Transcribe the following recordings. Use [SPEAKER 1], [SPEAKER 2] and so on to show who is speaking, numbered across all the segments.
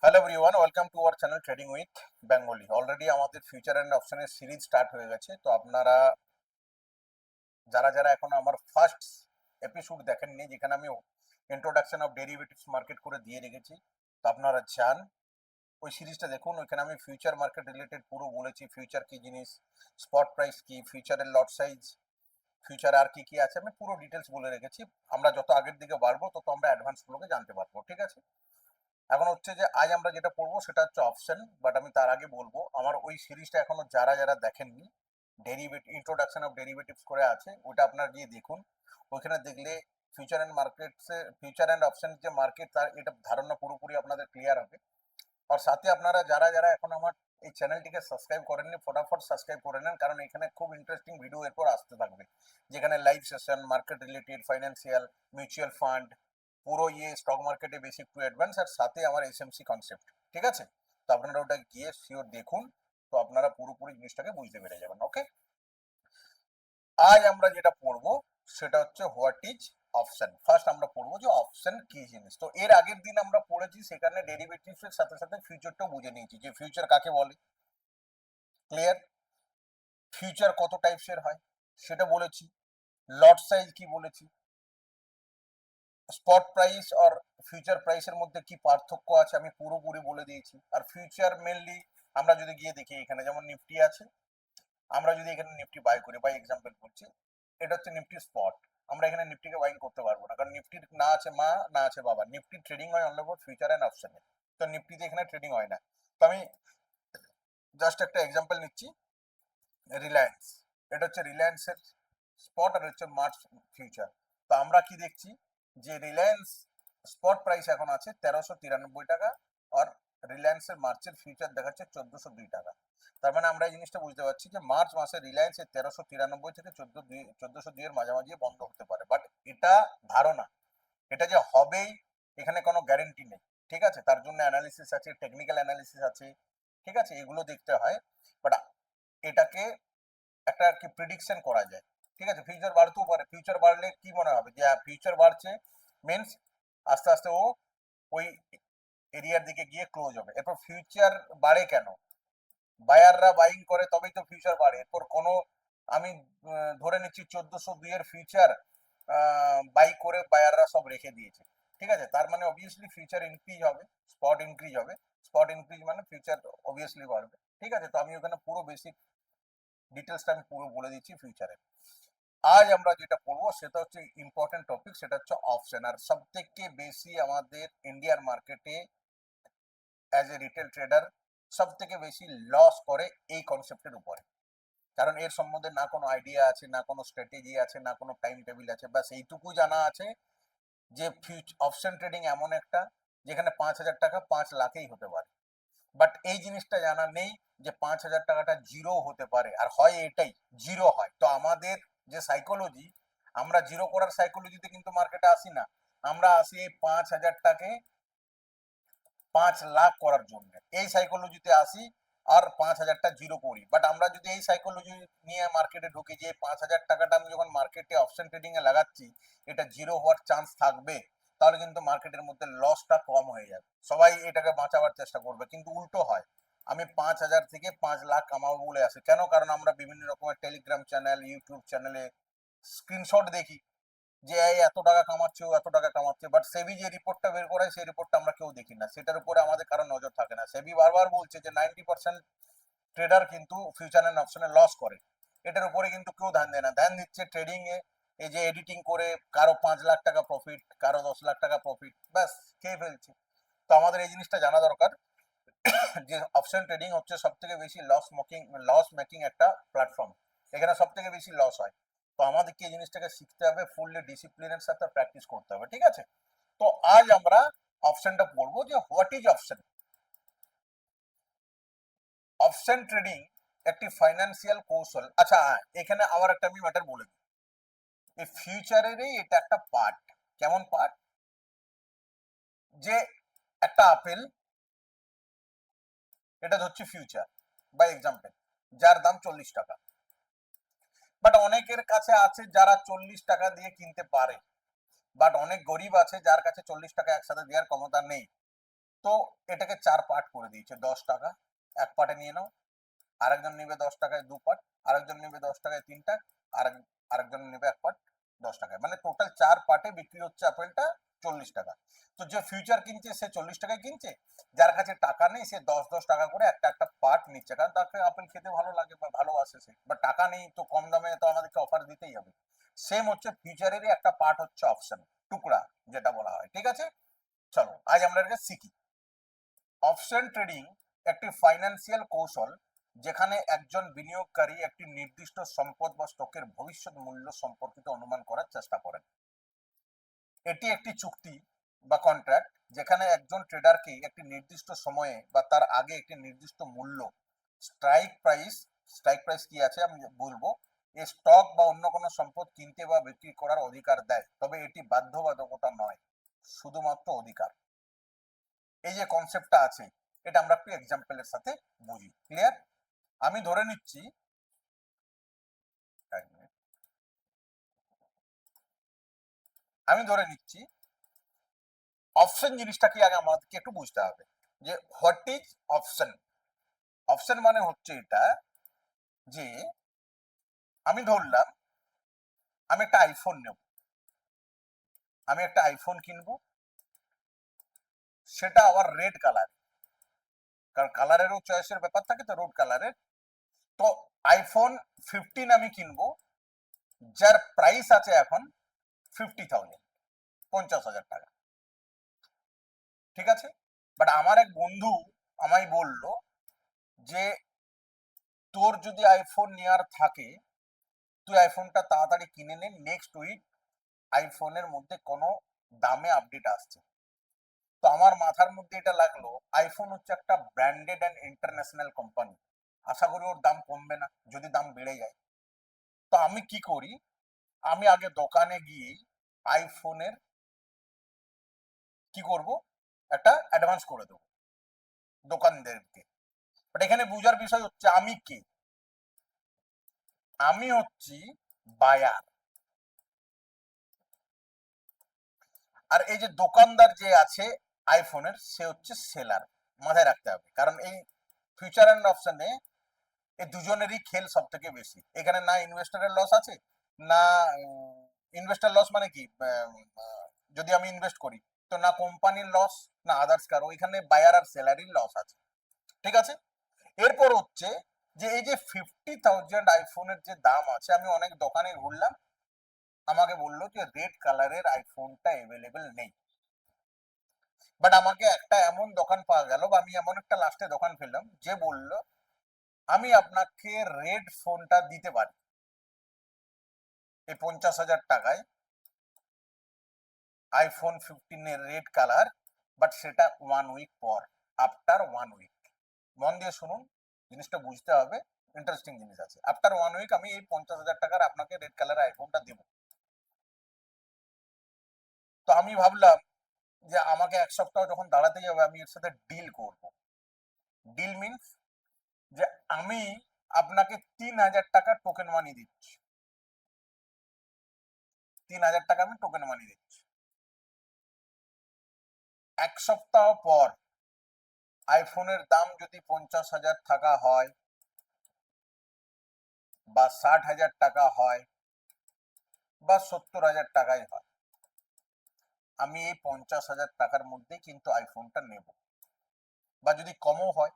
[SPEAKER 1] Hello everyone, welcome to our channel trading with Bengali. Already আমাদের future and অপশনের series start হয়ে গেছে। তো আপনারা যারা যারা এখন আমার ফার্স্ট এপিসোড দেখেননি, যেখানে আমি ইন্ট্রোডাকশন অফ ডেরিভেটিভস মার্কেট করে দিয়ে রেখেছি, তো আপনারা যান ওই সিরিজটা দেখুন। ওইখানে আমি ফিউচার মার্কেট রিলেটেড পুরো বলেছি, ফিউচার কি জিনিস, স্পট প্রাইস কি, ফিউচারের লট সাইজ, ফিউচার আর কি কি আছে, আমি পুরো ডিটেলস বলে রেখেছি। আমরা যত আগের দিকে বাড়বো তত আমরা অ্যাডভান্স গুলোকে জানতে পারবো, ঠিক আছে? এখন হচ্ছে যে আজ আমরা যেটা পড়বো সেটা হচ্ছে অপশন। বাট আমি তার আগে বলবো, আমার ওই সিরিজটা এখনো যারা যারা দেখেননি, ডেরিভেটিভ ইন্ট্রোডাকশন অফ ডেরিভেটিভস করে আছে, ওটা আপনারা গিয়ে দেখুন। ওইখানে দেখলে ফিউচার অ্যান্ড মার্কেটসে, ফিউচার অ্যান্ড অপশন যে মার্কেট, তার এটা ধারণা পুরোপুরি আপনাদের ক্লিয়ার হবে। আর সাথে আপনারা যারা যারা এখন আমার এই চ্যানেলটিকে সাবস্ক্রাইব করেননি, ফটাফট সাবস্ক্রাইব করে নেন, কারণ এখানে খুব ইন্টারেস্টিং ভিডিও এরপর আসতে থাকবে, যেখানে live session, market related, financial, mutual fund, পুরো স্টক মার্কেটে বেসিক টু অ্যাডভান্স, আর সাথে আমার এসএমসি কনসেপ্ট, ঠিক আছে? তো আপনারা ওটা গিয়ে শিওর দেখুন, তো আপনারা পুরোপুরি জিনিসটাকে বুঝতে পেরে যাবেন। ওকে, আজ আমরা যেটা পড়বো সেটা হচ্ছে হোয়াট ইজ অপশন। ফার্স্ট আমরা পড়বো যে অপশন কি জিনিস। তো এর আগের দিন আমরা পড়েছি, সেখানে ডেরিভেটিভস এর সাথে সাথে ফিউচারটাও বুঝে নিয়েছি যে ফিউচার কাকে বলে। ক্লিয়ার? ফিউচার কত টাইপসের হয় সেটা বলেছি, লট সাইজ কি বলেছি, স্পট প্রাইস আর ফিউচার প্রাইসের মধ্যে কি পার্থক্য আছে আমি পুরোপুরি বলে দিয়েছি। আর ফিউচার মেনলি আমরা যদি গিয়ে দেখি, এখানে যেমন নিফটি আছে, আমরা যদি এখানে নিফটি বাই করি, বাই এক্সাম্পল বলছি, এটা হচ্ছে নিফটি স্পট। আমরা এখানে নিফটিকে বাইং করতে পারবো না, কারণ নিফটির না আছে মা, না আছে বাবা। নিফটি ট্রেডিং হয় অনলি ফর ফিউচার এন্ড অপশনে, তো নিফটিতে এখানে ট্রেডিং হয় না। তো আমি জাস্ট একটা এক্সাম্পল নিচ্ছি, রিলায়েন্স। এটা হচ্ছে রিলায়েন্সের স্পট আর হচ্ছে মার্চ ফিউচার। তো আমরা কি দেখছি যে রিলায়েন্স স্পট প্রাইস এখন আছে 1393 টাকা, আর রিলায়েন্সের মার্চের ফিউচার দেখাচ্ছে 1402 টাকা। তার মানে আমরা এই জিনিসটা বুঝতে পারছি যে মার্চ মাসে রিলায়েন্সের 1393 থেকে 1402 এর মাঝামাঝি বন্ধ হতে পারে। বাট এটা ধারণা, এটা যে হবেই এখানে কোনো গ্যারেন্টি নেই, ঠিক আছে? তার জন্য অ্যানালিসিস আছে, টেকনিক্যাল অ্যানালিসিস আছে, ঠিক আছে? এগুলো দেখতে হয়। বাট এটাকে একটা কি প্রিডিকশন করা যায়, ঠিক আছে? ফিউচার বাড়তেও পারে। ফিউচার বাড়লে কি মনে হবে যে ফিউচার বাড়ছে, মিনস আস্তে আস্তে ও ওই এরিয়ার দিকে গিয়ে ক্লোজ হবে। এরপর ফিউচার বাড়ে কেন? বায়াররা বাইং করে তবেই তো ফিউচার বাড়ে। এরপর কোনো আমি ধরে নিচ্ছি 1402 এর ফিউচার বাই করে বায়াররা সব রেখে দিয়েছে, ঠিক আছে? তার মানে অবভিয়াসলি ফিউচার ইনক্রিজ হবে, স্পট ইনক্রিজ হবে। স্পট ইনক্রিজ মানে ফিউচার অবভিয়াসলি বাড়বে, ঠিক আছে? তো আমি ওখানে পুরো বেসিক ডিটেলসটা আমি পুরো বলে দিচ্ছি ফিউচারে। আজ আমরা যেটা পড়বো সেটা হচ্ছে ইম্পর্টেন্ট টপিক, সেটা হচ্ছে অপশন। আর সব থেকে বেশি আমাদের ইন্ডিয়ান মার্কেটে অ্যাজ এ রিটেল ট্রেডার সব থেকে বেশি লস করে এই কনসেপ্টের উপরে। কারণ এর সম্বন্ধে না কোনো আইডিয়া আছে, না কোনো স্ট্র্যাটেজি আছে, না কোনো টাইম টেবিল আছে। বাস এইটুকু জানা আছে যে অপশন ট্রেডিং এমন একটা যেখানে 5,000 টাকা 5 লাখেই হতে পারে। বাট এই জিনিসটা জানা নেই যে 5,000 টাকাটা জিরো হতে পারে, আর হয় এটাই জিরো হয়। তো আমাদের যে সাইকোলজি, আমরা জিরো করার সাইকোলজিতে কিন্তু মার্কেটে আসি না, আমরা আসি এই 5,000টাকে 5 লাখ করার জন্য, এই সাইকোলজিতে আসি, আর 5,000টা জিরো করি। বাট আমরা যদি এই সাইকোলজি নিয়ে মার্কেটে ঢুকি যে 5,000 টাকাটা আমি যখন মার্কেটে অপশন ট্রেডিং এ লাগাচ্ছি এটা জিরো হওয়ার চান্স থাকবে, তাহলে কিন্তু মার্কেটের মধ্যে লসটা কম হয়ে যাবে, সবাই এটাকে বাঁচাবার চেষ্টা করবে। কিন্তু উল্টো হয়, আমি 5,000 থেকে 5 লাখ কামাবো বলে আসি। কেন? কারণ আমরা বিভিন্ন রকমের টেলিগ্রাম চ্যানেল, ইউটিউব চ্যানেলে স্ক্রিনশট দেখি যে এই এত টাকা কামাচ্ছে, ও এত টাকা কামাচ্ছে। বাট সেবি যে রিপোর্টটা বের করায় সেই রিপোর্টটা আমরা কেউ দেখি না, সেটার উপরে আমাদের কারো নজর থাকে না। সেবি বারবার বলছে যে 90% ট্রেডার কিন্তু ফিউচার এন্ড অপশনে লস করে, এটার উপরে কিন্তু কেউ ধ্যান দেয় না। ধ্যান দিচ্ছে ট্রেডিং এ, এই যে এডিটিং করে কারো 5 লাখ টাকা প্রফিট, কারো 10 লাখ টাকা প্রফিট, ব্যাস খেয়ে ফেলছে। তো আমাদের এই জিনিসটা জানা দরকার যে অপশন ট্রেডিং হচ্ছে সব থেকে বেশি লস মেকিং একটা প্ল্যাটফর্ম, এখানে সব থেকে বেশি লস হয়। তো আমাদেরকে এই জিনিসটাকে শিখতে হবে, ফুললি ডিসিপ্লিনের সাথে প্র্যাকটিস করতে হবে, ঠিক আছে? তো আজ আমরা অপশনটা পড়বো যে what is option. Option trading একটি ফাইন্যান্সিয়াল কৌশল। আচ্ছা, এখানে আবার একটা আমি ম্যাটার বলে দিই, এই ফিউচারেরই এটা একটা পার্ট। কেমন পার্ট? যে একটা আপেল, এটা হচ্ছে ফিউচার বাই এক্সাম্পল, যার দাম 40 টাকা। বাট অনেকের কাছে আছে যারা 40 টাকা দিয়ে কিনতে পারে, বাট অনেক গরিব আছে যার কাছে 40 টাকা একসাথে দেওয়ার ক্ষমতা নেই। তো এটাকে 4 পার্ট করে দিয়েছে, 10 টাকা এক পার্টে নিয়ে নাও, আরেকজন নেবে 10 টাকায় 2 পার্ট, আরেকজন নেবে 10 টাকায় 3 টা, আরেকজন নেবে 1 পার্ট 10 টাকায়, মানে টোটাল 4 পার্টে বিক্রি হচ্ছে আপেলটা 40 টাকা। তো যে ফিউচার কিনছে সে 40 টাকায় কিনছে, যার কাছে টাকা নেই সে 10 টাকা করে একটা একটা পার্ট নিচ্ছে, কারণ তাকে আপেল খেতে ভালো লাগে বা ভালোবাসে সে, বা টাকা নেই তো কম দামে তো আমাদেরকে অফার দিতেই হবে। সেম হচ্ছে ফিউচারেরই একটা পার্ট হচ্ছে অপশন, টুকরা যেটা বলা হয়। ঠিক আছে, চলো আজ আমরা এটা শিখি। অপশন ট্রেডিং একটি ফাইন্যান্সিয়াল কৌশল যেখানে একজন বিনিয়োগকারী একটি নির্দিষ্ট সম্পদ বা স্টকের ভবিষ্যৎ মূল্য সম্পর্কিত অনুমান করার চেষ্টা করেন। এটি একটি চুক্তি বা কন্ট্রাক্ট যেখানে একজন ট্রেডারকে একটি নির্দিষ্ট সময়ে বা তার আগে একটি নির্দিষ্ট মূল্য, স্ট্রাইক প্রাইস কি আছে আমি বলবো, এই স্টক বা অন্য কোনো সম্পদ কিনতে বা বিক্রি করার অধিকার দেয়, তবে এটি বাধ্যবাধকতা নয়, শুধুমাত্র অধিকার। এই যে কনসেপ্টটা আছে এটা আমরা একটু এক্সাম্পলের সাথে বুঝি। ক্লিয়ার? আমি ধরে নিচ্ছি, অপশন জিনিসটা কি আগে আমাদেরকে একটু বুঝতে হবে যে হোয়াট ইজ অপশন। অপশন মানে হচ্ছে এটা যে আমি ধরলাম আমি একটা আইফোন নেব, আমি একটা আইফোন কিনবো, সেটা আবার রেড কালার, কারণ কালারেরও চয়েসের ব্যাপার থাকে তো, রেড কালারের। তো আইফোন 15 আমি কিনবো, যার প্রাইস আছে এখন 50,000, 50,000 টাকা। ঠিক আছে, বাট আমার এক বন্ধু আমায় বলল যে তোর যদি আইফোন নেওয়ার থাকে তুই আইফোনটা তাড়াতাড়ি কিনে নে, নেক্সট উইক আইফোনের মধ্যে কোনো দামে আপডেট আসছে। তো আমার মাথার মধ্যে এটা লাগলো, আইফোন হচ্ছে একটা ব্র্যান্ডেড অ্যান্ড ইন্টারন্যাশনাল কোম্পানি, আশা করি ওর দাম কমবে না, যদি দাম বেড়ে যায়। তো আমি কি করি, আমি আগে দোকানে গিয়ে আইফোনের কি করব, একটা অ্যাডভান্স করে দেবো দোকানদারকে। বাট এখানে বুঝার বিষয় হচ্ছে আমি কে, আমি হচ্ছি বায়ার, আর এই যে দোকানদার যে আছে আইফোনের সে হচ্ছে সেলার। মাথায় রাখতে হবে, কারণ এই ফিউচার অ্যান্ড অপশনে এই দুজনেরই খেল সব থেকে বেশি। এখানে না ইনভেস্টরের লস আছে, না ইনভেস্টর লস মানে কি, যদি আমি ইনভেস্ট করি তো না কোম্পানির লস, না আদার্স কারো, এখানে বায়ার আর সেলারির লস আছে। ঠিক আছে, এরপর হচ্ছে যে এই যে 50,000 আইফোনের যে দাম আছে, আমি অনেক দোকানে ঘুরলাম, আমাকে বললো যে রেড কালারের আইফোনটা অ্যাভেলেবেল নেই। বাট আমাকে একটা এমন দোকান পাওয়া গেল, বা আমি এমন একটা লাস্টে দোকান পেলাম যে বলল আমি আপনাকে রেড ফোনটা দিতে পারি এই 50,000 টাকায়, আইফোন 15 রেড কালার, বাট সেটা 1 উইক পর, আফটার 1 উইক। মন দিয়ে শুনুন, জিনিসটা বুঝতে হবে, ইন্টারেস্টিং জিনিস আছে। আফটার 1 উইক আমি এই 50,000 টাকার আপনাকে রেড কালার আইফোনটা দেবো। তো আমি ভাবলাম যে আমাকে 1 সপ্তাহ যখন দাঁড়াতে যাবে আমি এর সাথে ডিল করব। ডিল মিনস যে আমি আপনাকে 3,000 টাকা টোকেন মানি দিচ্ছি, 3,000 টাকা আমি টোকেন মানি দিচ্ছি। 1 সপ্তাহ পর আইফোনের দাম যদি 50,000 টাকা হয়, বা 60,000 টাকা হয়, বা 70,000 টাকাই হয়, আমি এই 50,000 টাকার মধ্যে কিন্তু আইফোনটা নেব, বা যদি কমও হয়।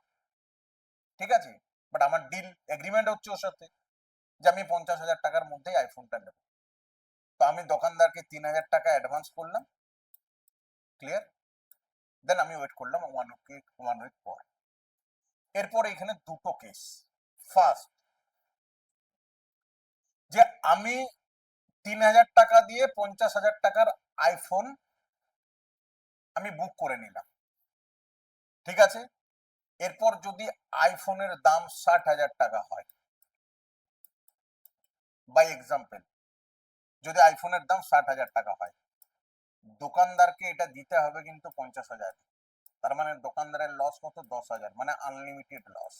[SPEAKER 1] ঠিক আছে, বাট আমার ডিল এগ্রিমেন্ট হচ্ছে ওর সাথে যে আমি 50,000 টাকার মধ্যেই আইফোনটা নেব। তো আমি দোকানদারকে 3,000 টাকা অ্যাডভান্স করলাম। ক্লিয়ার? দেন আমি ওয়েট করলাম 1 উইক পর। এরপর এখানে দুটো কেস। ফার্স্ট, যে আমি 3,000 টাকা দিয়ে 50,000 টাকার আইফোন আমি বুক করে নিলাম। ঠিক আছে, এরপর যদি আইফোনের দাম 60,000 টাকা হয়, বাই এক্সাম্পল, যদি আইফোনের দাম 60,000 টাকা হয়, দোকানদারকে এটা দিতে হবে কিন্তু 50,000, তার মানে দোকানদারের লস কত, 10,000, মানে আনলিমিটেড লস।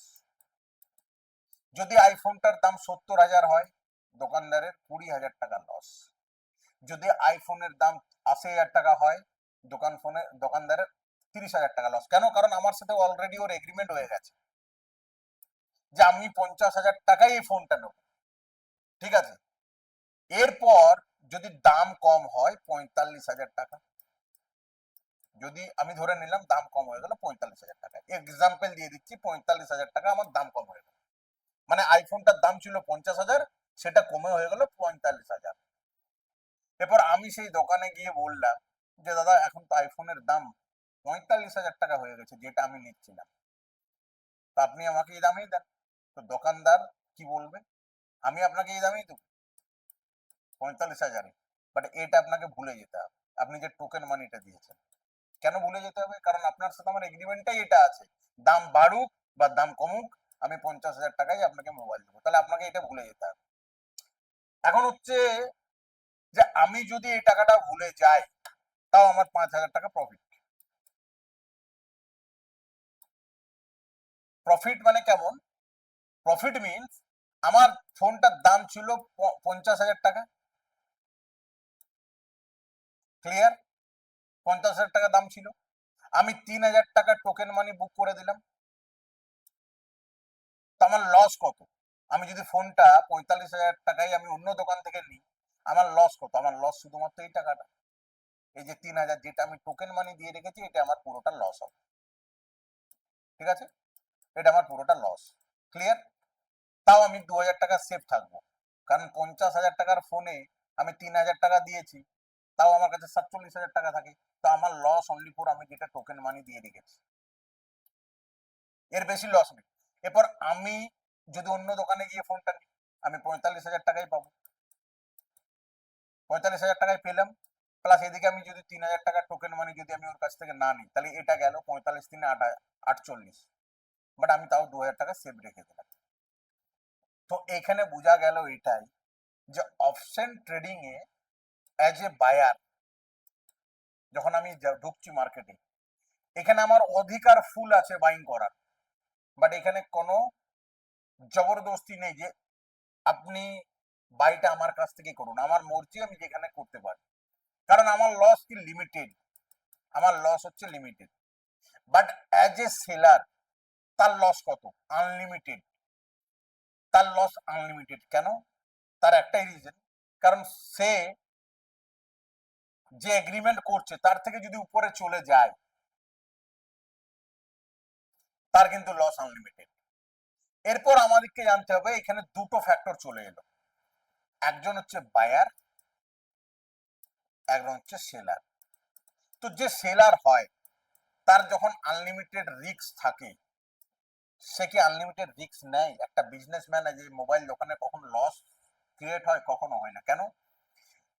[SPEAKER 1] যদি আইফোনটার দাম 70,000 হয়, দোকানদারের 20,000 টাকা লস। যদি আইফোনের দাম 80,000 টাকা হয়, দোকানদারের 30,000 টাকা লস। কেন? কারণ আমার সাথে অলরেডি ওর এগ্রিমেন্ট হয়ে গেছে যে আমি 50,000 টাকায় এই ফোনটা নেব, ঠিক আছে। এরপর যদি দাম কম হয় 45,000 টাকা, যদি আমি ধরে নিলাম দাম কম হয়ে গেল 45,000 টাকা, এক্সাম্পল দিয়ে দিচ্ছি, 45,000 টাকা আমার দাম কম হয়ে গেল, মানে আইফোনটার দাম ছিল 50,000, সেটা কমে হয়ে গেল 45,000। এরপর আমি সেই দোকানে গিয়ে বললাম যে দাদা এখন তো আইফোনের দাম 45,000 টাকা হয়ে গেছে যেটা আমি নিচ্ছিলাম, তো আপনি আমাকে এই দামেই দেন। তো দোকানদার কি বলবে? আমি আপনাকে এই দামেই দেবো, 45,000-এ। বাট এটা আপনাকে ভুলে যেতে হবে, আপনি যে টোকেন মানিটা দিয়েছেন। কেন ভুলে যেতে হবে? কারণ আপনার সাথে আমার এগ্রিমেন্টটাই এটা আছে, দাম বাড়ুক বা দাম কমুক আমি 50,000 টাকায় আপনাকে মোবাইল দেবো। তাহলে আপনাকে এটা ভুলে যেতে হবে। এখন হচ্ছে যে আমি যদি এই টাকাটা ভুলে যাই তাও আমার 5,000 টাকা প্রফিট। প্রফিট মানে কেমন? প্রফিট মিনস আমার ফোনটার দাম ছিল 50,000 টাকা, ক্লিয়ার? 50,000 টাকা দাম ছিল, আমি 3,000 টাকা টোকেন মানি বুক করে দিলাম, তো আমার লস কত? আমি যদি ফোনটা 45,000 টাকায় আমি অন্য দোকান থেকে নিই, আমার লস কত? আমার লস শুধুমাত্র এই টাকাটা, এই যে 3,000 যেটা আমি টোকেন মানি দিয়ে রেখেছি, এটা আমার পুরোটা লস হবে, ঠিক আছে। এটা আমার পুরোটা লস, ক্লিয়ার? তাও আমি 2,000 টাকা সেফ থাকবো, কারণ 50,000 টাকার ফোনে আমি 3,000 টাকা দিয়েছি, তাও আমার কাছে 47,000 টাকা থাকে, তো আমার লস অনলি ফর আমি যেটা টোকেন মানি দিয়ে রেখেছি, এর বেশি লস নেই। এরপর আমি যদি অন্য দোকানে গিয়ে ফোনটা নিই, আমি 45,000 টাকাই পাবো, 45,000 টাকায় পেলাম, প্লাস এদিকে আমি যদি 3,000 টাকার টোকেন মানি যদি আমি ওর কাছ থেকে না নিই, তাহলে এটা গেল 45 3 48, বাট আমি তাও 2,000 টাকা সেভ রেখে দিলাম। তো এখানে বোঝা গেল এটাই যে অপশন ট্রেডিং এ অ্যাজ এ বায়ার যখন আমি ঢুকছি মার্কেটে, এখানে আমার অধিকার ফুল আছে বাইং করার, বাট এখানে কোনো জবরদস্তি নেই যে আপনি বাইটা আমার কাছ থেকে করুন, আমার মর্জি আমি যেখানে করতে পারি, কারণ আমার লস কি লিমিটেড, আমার লস হচ্ছে limited. But as a seller তার লস কত? আনলিমিটেড। তার লস আনলিমিটেড কেন? তার একটাই রিজন, কারণ সে যে এগ্রিমেন্ট করছে তার থেকে যদি উপরে চলে যায় তার কিন্তু লস আনলিমিটেড। এরপর আমাদেরকে জানতে হবে এখানে দুটো ফ্যাক্টর চলে এলো, একজন হচ্ছে বায়ার, একজন হচ্ছে সেলার। তো যে সেলার হয় তার যখন আনলিমিটেড রিস্ক থাকে, সে কি আনলিমিটেড রিস্ক নেয়? একটা বিজনেসম্যান যে মোবাইল দোকানে কখন লস ক্রিয়েট হয়? কখনো হয় না। কেন?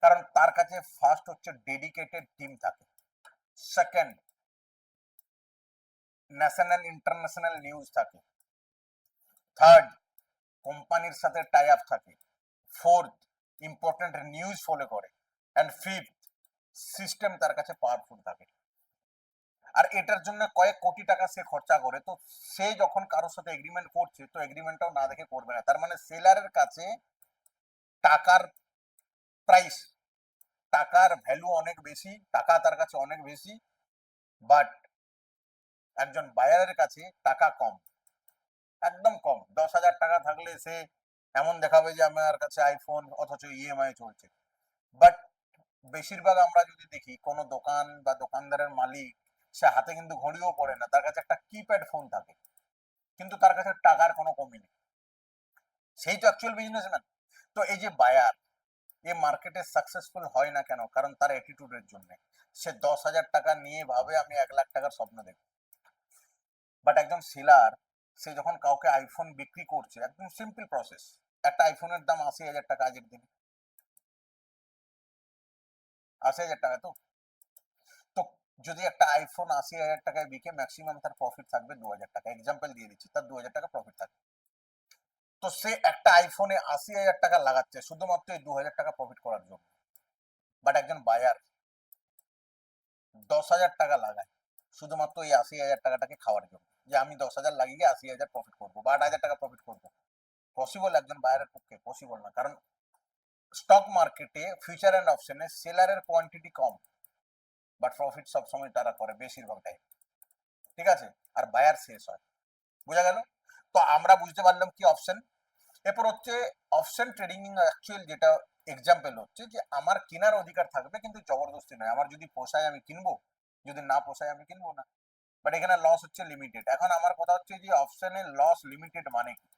[SPEAKER 1] কারণ তার কাছে ফার্স্ট হচ্ছে ডেডিকেটেড টিম থাকে, সেকেন্ড ন্যাশনাল ইন্টারন্যাশনাল নিউজ থাকে, থার্ড কোম্পানির সাথে টাই আপ থাকে, ফোর্থ ইম্পর্টেন্ট নিউজ ফলো করে, অ্যান্ড ফিফথ সিস্টেম তার কাছে পাওয়ারফুল থাকে। আর এটার জন্য কয়েক কোটি টাকা সে খরচা করে, তো সে যখন কারোর সাথে এগ্রিমেন্ট করছে তো এগ্রিমেন্টটাও না দেখে করবে না। তার মানে সেলারের কাছে টাকার প্রাইস, টাকার ভ্যালু অনেক বেশি, টাকা তার কাছে অনেক বেশি, বাট একজন বায়ারের কাছে টাকা কম, একদম কম। 10,000 টাকা থাকলে সে এমন দেখাবে যে আমার কাছে আইফোন, অথচ ইএমআই চলছে। বাট বেশিরভাগ আমরা যদি দেখি কোনো দোকান বা দোকানদারের মালিক, সে হাতে কিন্তু ঘড়িও পড়ে না, তার কাছে একটা কিপ্যাড ফোন থাকে, কিন্তু তার কাছে টাকার কোনো কমি নেই, সেই তো অ্যাকচুয়াল বিজনেসম্যান। তো এই যে বায়ার, এ মার্কেটে সাকসেসফুল হয় না কেন? কারণ তার অ্যাটিটিউডের জন্য। সে 10,000 টাকা নিয়ে ভাবে আমি 1,00,000 টাকার স্বপ্ন দেখব। বাট একজন সেলার, সে যখন কাউকে আইফোন বিক্রি করছে, একদম সিম্পল প্রসেস, একটা আইফোনের দাম 80,000 টাকা আজকের দিনে, 80,000 টাকা। তো তো যদি একটা আইফোন 80,000 টাকায় বিকে, ম্যাক্সিমাম তার প্রফিট থাকবে 2,000 টাকা, এক্সাম্পল দিয়ে দিচ্ছি, তার 2,000 টাকা প্রফিট থাকবে। তো সে একটা আইফোনে 80,000 টাকা লাগাচ্ছে শুধুমাত্র এই 2,000 টাকা প্রফিট করার জন্য। বাট একজন বায়ার 10,000 টাকা লাগায় শুধুমাত্র এই 80,000 টাকাটাকে খাওয়ার জন্য, যে আমি 10,000 লাগিয়ে 80,000 প্রফিট করবো বা 8,000 টাকা প্রফিট করবো। পসিবল একজন বায়ারের পক্ষে? পসিবল না, কারণ স্টক মার্কেটে ফিউচার এন্ড অপশনে সেলারের কোয়ান্টিটি কম, বাট প্রফিট সবসময় তারা করে বেশিরভাগ টাইম। ঠিক আছে, আর বায়ার শেষ হয়। বোঝা গেল? তো আমরা বুঝতে পারলাম কি অপশন। এরপর হচ্ছে অপশন ট্রেডিং অ্যাকচুয়াল যেটা এক্সাম্পল হচ্ছে যে আমার কেনার অধিকার থাকবে কিন্তু জবরদস্তি নয়, আমার যদি পোষায় আমি কিনবো, যদি না পোষায় আমি কিনবো না। বাট এখানে লস হচ্ছে লিমিটেড। এখন আমার কথা হচ্ছে যে অপশনে লস লিমিটেড মানে কি?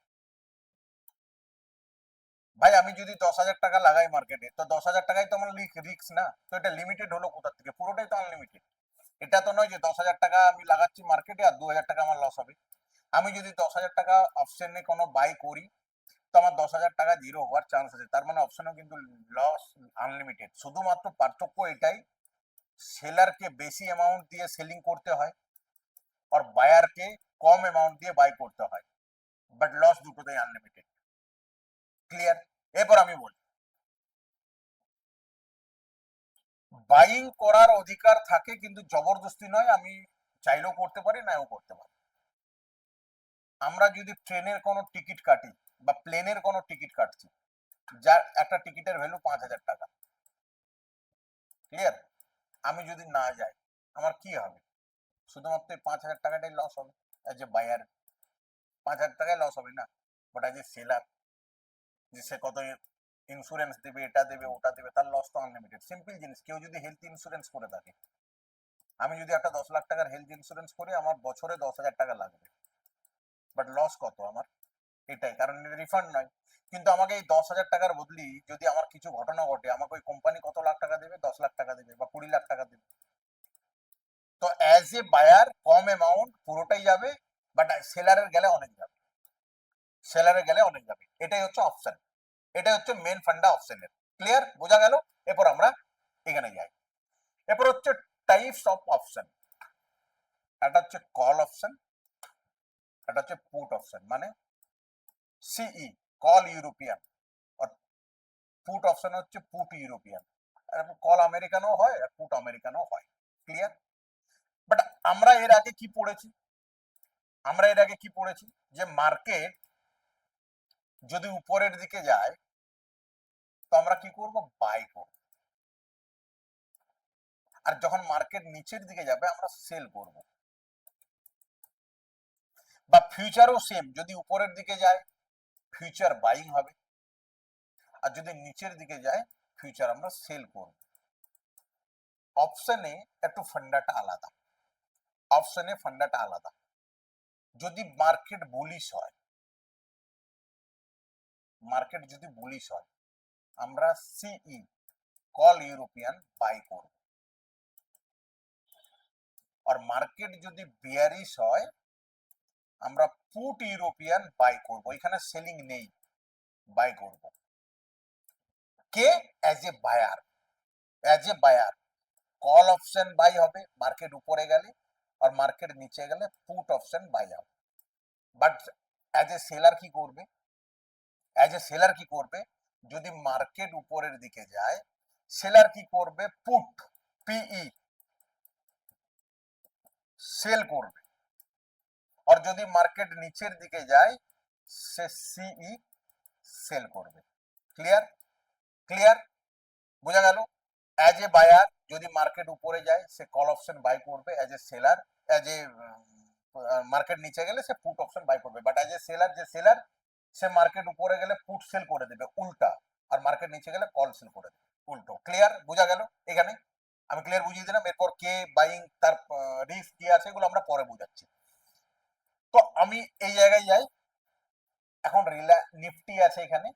[SPEAKER 1] ভাই আমি যদি 10,000 টাকা লাগাই মার্কেটে, তো 10,000 টাকাই তো আমার রিস্ক না, তো এটা লিমিটেড হলো কোথা থেকে? পুরোটাই তো আনলিমিটেড। এটা তো নয় যে 10,000 টাকা আমি লাগাচ্ছি মার্কেটে আর 2,000 টাকা আমার লস হবে। আমি যদি 10,000 টাকা অপশনে কোনো বাই করি, তো আমার 10,000 টাকা জিরো হওয়ার চান্স আছে। তার মানে অপশনেও কিন্তু লস আনলিমিটেড। শুধুমাত্র পার্থক্য এটাই, সেলারকে বেশি অ্যামাউন্ট দিয়ে সেলিং করতে হয় আর বায়ারকে কম অ্যামাউন্ট দিয়ে বাই করতে হয়, বাট লস দুটোতেই আনলিমিটেড। ক্লিয়ার? এরপর আমি বলি, বাইং করার অধিকার থাকে কিন্তু জবরদস্তি নয়, আমি চাইলেও করতে পারি নাও করতে পারি। আমরা যদি ট্রেনের কোনো টিকিট কাটি বা প্লেনের কোনো টিকিট কাটছি, যার একটা টিকিটের ভ্যালু 5,000 টাকা, ক্লিয়ার? আমি যদি না যাই আমার কি হবে? শুধুমাত্র 5,000 টাকাটাই লস হবে। অ্যাজ এ বায়ার 5,000 টাকায় লস হবে না, বাট অ্যাজ এ সেলার যে সে কত ইন্স্যুরেন্স দেবে, এটা দেবে ওটা দেবে, তার লস তো আনলিমিটেড। সিম্পল জিনিস, কেউ যদি হেলথ ইন্স্যুরেন্স করে থাকে, আমি যদি একটা 10 লাখ টাকার হেলথ ইন্স্যুরেন্স করি, আমার বছরে 10,000 টাকা লাগবে, বাট লস কত আমার? এটাই কারণ রিফান্ড নয়। কিন্তু আমাকে এই 10,000 টাকার বদলি যদি আমার কিছু ঘটনা ঘটে, আমাকে ওই কোম্পানি কত লাখ টাকা দেবে? 10 লাখ টাকা দেবে বা 20 লাখ টাকা দেবে। তো অ্যাজ এ বায়ার কম অ্যামাউন্ট পুরোটাই যাবে, বাট সেলারের গেলে অনেক যাবে, সেলারে গেলে অনেক যাবে। এটাই হচ্ছে অপশন, এটাই হচ্ছে মেন ফান্ডা অপশনের। ক্লিয়ার? বোঝা গেল? এরপর আমরা এখানে যাই। এরপর হচ্ছে টাইপস অফ অপশন। একটা হচ্ছে কল অপশন, একটা হচ্ছে পুট অপশন। মানে সিই কল ইউরোপিয়ান, আর পুট অপশন হচ্ছে পুট ইউরোপিয়ান। কল আমেরিকানও হয় আর পুট আমেরিকানও হয়। ক্লিয়ার? বাট আমরা এর আগে কি পড়েছি? আমরা এর আগে কি পড়েছি যে মার্কেট যদি উপরের দিকে যায় তো আমরা কি করব? বাই করব। আর যখন মার্কেট নিচের দিকে যাবে আমরা সেল করব। বা ফিউচারও সেম, যদি উপরের দিকে যায় ফিউচার বাইং হবে, আর যদি নিচের দিকে যায় ফিউচার আমরা সেল করব। অপশনে একটু ফান্ডাটা আলাদা, অপশনে ফান্ডাটা আলাদা। যদি মার্কেট বুলিশ হয়, মার্কেট যদি বুলিশ হয় আমরা সিই কল ইউরোপিয়ান বাই করব, আর মার্কেট যদি বিয়ারিশ হয় আমরা পুট ইউরোপিয়ান বাই করব। এখানে সেলিং নেই, বাই করব। কে? As a buyer, as a buyer call option buy হবে মার্কেট উপরে গেলে, আর মার্কেট নিচে গেলে পুট অপশন বাই হবে। বাট অ্যাজ এ সেলার কি করবে? অ্যাজ এ সেলার কি করবে? যদি মার্কেট উপরের দিকে যায় সেলার কি করবে? পুট পিই সেল করবে, আর যদি মার্কেট নিচের দিকে যায় সে সিই সেল করবে। ক্লিয়ার? ক্লিয়ার? বোঝা গেল? অ্যাজ এ বায়ার যদি মার্কেট উপরে যায় সে কল অপশন বাই করবে, as a seller as a market নিচে গেলে সে পুট অপশন বাই করবে। বাট অ্যাজ এ সেলার, যে সেলার সে মার্কেট উপরে গেলে পুট সেল করে দেবে উল্টা, আর মার্কেট নিচে গেলে কল সেল করে দেবে উল্টো। ক্লিয়ার? বোঝা গেল? এখানে আমি ক্লিয়ার বুঝিয়ে দিলাম। এরপর কে বাইং, তার রিস্ক কি আছে, এগুলো আমরা পরে বুঝাচ্ছি। তো আমি এই জায়গায় যাই। এখন নিফটি আছে এখানে,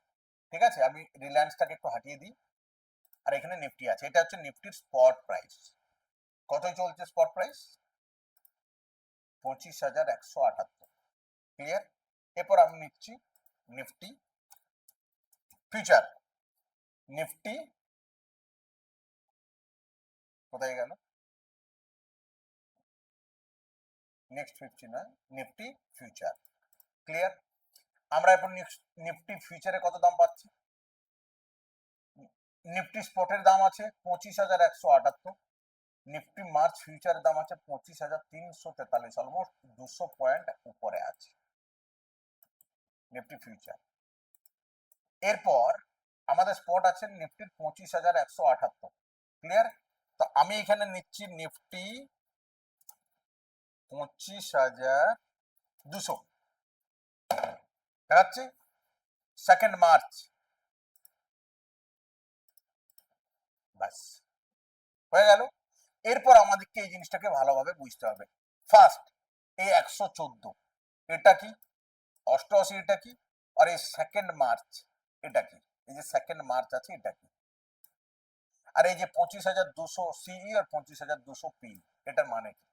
[SPEAKER 1] ঠিক আছে? আমি রিলায়েন্সটাকে একটু হাঁটিয়ে দিই, আর এখানে নিফটি আছে। এটা হচ্ছে নিফটির স্পট প্রাইস। কতই চলছে স্পট প্রাইস? 25,178। ক্লিয়ার? এরপর আমি নিচ্ছি নিফটি ফিউচার। নিফটি কোথায় গেল? নেক্সট 50 নয়, নিফটি ফিউচার। ক্লিয়ার? আমরা এখন নিফটি ফিউচারে কত দাম পাচ্ছি? নিফটি স্পটের দাম আছে 25,178, নিফটি মার্চ ফিউচারের দাম আছে 25,343, অলমোস্ট 200 পয়েন্ট উপরে আছে নিফটি ফিউচার। এরপর আমাদের স্পট আছে নিফটির 25,178। ক্লিয়ার? তো আমি এখানে নিচ্ছি নিফটি 25,200 দেখাচ্ছে 2 মার্চ। ব্যাস হয়ে গেল। এরপর আমাদেরকে এই জিনিসটাকে ভালোভাবে বুঝতে হবে। ফার্স্ট এই 114 এটা কি, 88 এটা কি, আর এই 2 মার্চ এটা কি, এই যে 2 মার্চ আছে এটা কি, আর এই যে 25,200 সিই আর 25,200 পি এটার মানে কি।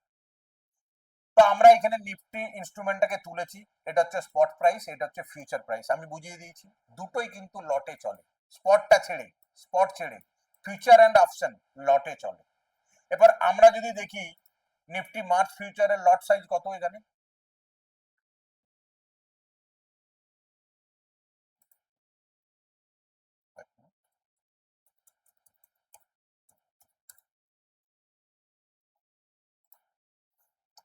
[SPEAKER 1] তো আমরা এখানে নিফটি ইনস্ট্রুমেন্টটাকে তুলেছি, এটা হচ্ছে স্পট প্রাইস, এটা হচ্ছে ফিউচার প্রাইস, আমি বুঝিয়ে দিয়েছি। দুটোই কিন্তু লটে চলে, স্পট ছেড়ে ফিউচার অ্যান্ড অপশন লটে চলে। এবার আমরা যদি দেখি নিফটি মার্চ ফিউচারের লট সাইজ কত এখানে,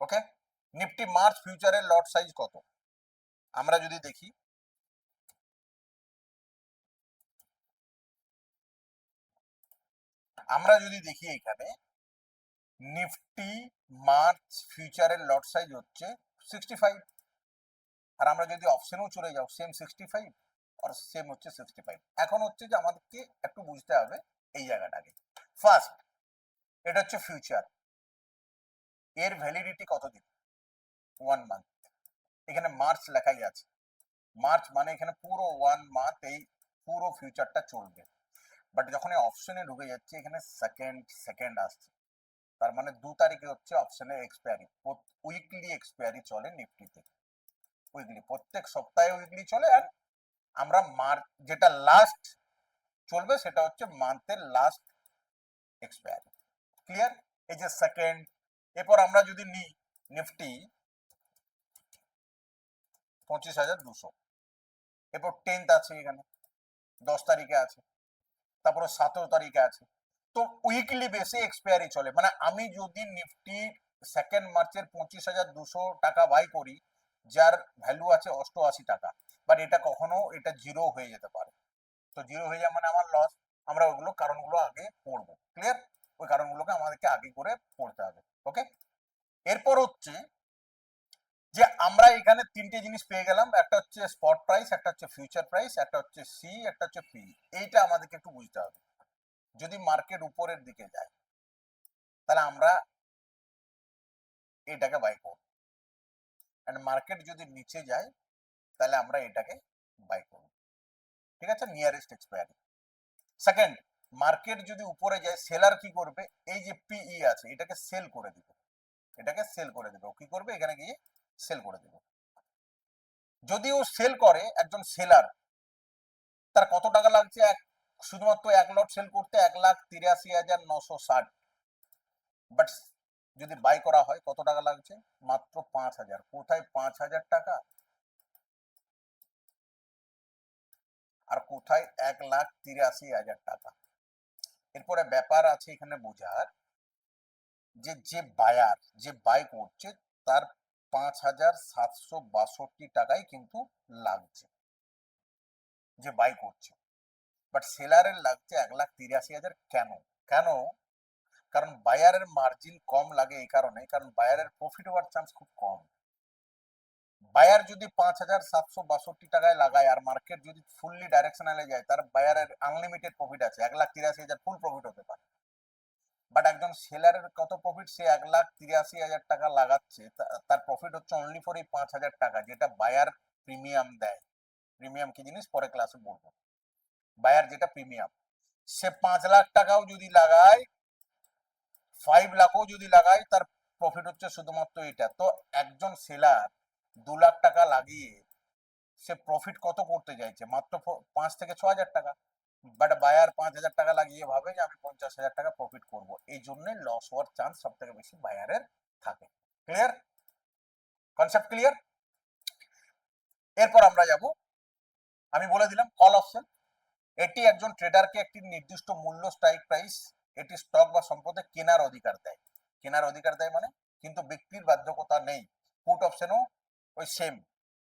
[SPEAKER 1] ওকে, নিফটি মার্চ ফিউচারের লট সাইজ কত আমরা যদি দেখি, এখানে নিফটি মার্চ ফিউচারের লট সাইজ হচ্ছে 65, আর আমরা যদি অপশনেও চলে যাও সেম 65 আর সেম হচ্ছে 65। এখন হচ্ছে যে আমাদেরকে একটু বুঝতে হবে এই জায়গাটাকে। ফার্স্ট এটা হচ্ছে ফিউচার, এর ভ্যালিডিটি কতদিন, 1 মান্থ। এখানে মার্চ লেখাই আছে, মার্চ মানে এখানে পুরো 1 মান্থ এই পুরো ফিউচারটা চলবে। বাট যখন এই অপশনে ঢুকে যাচ্ছে এখানে সেকেন্ড আসছে, তার মানে 2 তারিখে হচ্ছে অপশনের এক্সপায়ারি। উইকলি এক্সপায়ারি চলে নিফটিতে, উইকলি প্রত্যেক সপ্তাহে উইকলি চলে। আর আমরা মার্চ যেটা লাস্ট চলবে সেটা হচ্ছে মান্থের লাস্ট এক্সপায়ারি। ক্লিয়ার, এই যে সেকেন্ড। এরপর আমরা যদি নিই নিফটি 25,200, এরপর 10th আছে এখানে, 10 তারিখে আছে, তারপরে 17 তারিখে আছে। তো উইকলি বেসে এক্সপায়ারি চলে, মানে আমি যদি নিফটি 2 মার্চের 25,200 টাকা বাই করি, যার ভ্যালু আছে 88 টাকা, বাট এটা কখনো এটা জিরো হয়ে যেতে পারে। তো জিরো হয়ে যাওয়া মানে আমার লস। আমরা ওইগুলো কারণগুলো আগে পড়বো। ক্লিয়ার, ওই কারণগুলোকে আমাদেরকে আগে করে পড়তে হবে। ওকে, এরপর হচ্ছে যে আমরা এখানে 3টে জিনিস পেয়ে গেলাম, একটা হচ্ছে স্পট প্রাইস, একটা হচ্ছে ফিউচার প্রাইস, একটা হচ্ছে সি, একটা হচ্ছে পি। এইটা আমাদেরকে একটু বুঝতে হবে। যদি মার্কেট উপরের দিকে যায় তাহলে আমরা এটাকে বাই করব, এন্ড মার্কেট যদি নিচে যায় তাহলে আমরা এটাকে বাই করব। ঠিক আছে, নিয়ারেস্ট এক্সপায়ারি। সেকেন্ড, মার্কেট যদি উপরে যায় সেলার কি করবে, এই যে পিই আছে এটাকে সেল করে দিবে, ও কি করবে এখানে গিয়ে সেল করে দিবে। যদি ও সেল করে, একজন সেলার, তার কত টাকা লাগছে শুধুমাত্র 1 লট সেল করতে, 1,83,960। বাট যদি বাই করা হয় কত টাকা লাগছে, মাত্র 5,000। কোথায় 5,000 টাকা আর কোথায় 1,83,000 টাকা। এরপরে ব্যাপার আছে এখানে বোঝার, যে বাই করছে তার 5,762 টাকাই কিন্তু লাগছে যে বাই করছে, বাট সেলারের লাগছে 1,83,000। কেন কেন কারণ বায়ারের মার্জিন কম লাগে এই কারণে, কারণ বায়ারের প্রফিট হওয়ার চান্স খুব কম। বায়ার যদি 5,762 টাকায় লাগায় আর মার্কেট যদি ফুললি ডাইরেকশনালে যায়, তার বায়ারের আনলিমিটেড প্রফিট আছে, 1,83,000 ফুল প্রফিট হতে পারে। বাট একজন সেলারের কত প্রফিট, সে 1,83,000 টাকা লাগাচ্ছে, তার প্রফিট হচ্ছে অনলি ফর এই 5,000 টাকা, যেটা বায়ার প্রিমিয়াম দেয়। প্রিমিয়াম কি জিনিস পরে ক্লাসে বলবো। বায়ার যেটা প্রিমিয়াম, সে 5 লাখ টাকাও যদি লাগায়, 5 লাখও যদি লাগায়, তার প্রফিট হচ্ছে শুধুমাত্র এটা। তো একজন সেলার 2 লাখ টাকা লাগিয়ে সে প্রফিট কত করতে চাইছে, মাত্র 5 থেকে 6 হাজার টাকা। বাট বায়ার 5,000 টাকা লাগিয়ে ভাবে যে আমি 50,000 টাকা প্রফিট করব, এই জন্য লস হওয়ার চান্স সব থেকে বেশি বায়ারের থাকে। Clear, concept clear. এরপর আমরা যাব, আমি বলে দিলাম কল অপশন। এটি একজন ট্রেডারকে একটি নির্দিষ্ট মূল্য স্ট্রাইক প্রাইস, এটি স্টক বা সম্পদে কেনার অধিকার দেয়। মানে কিন্তু বিক্রির বাধ্যকতা নেই। পুট অপশনও ওই সেম,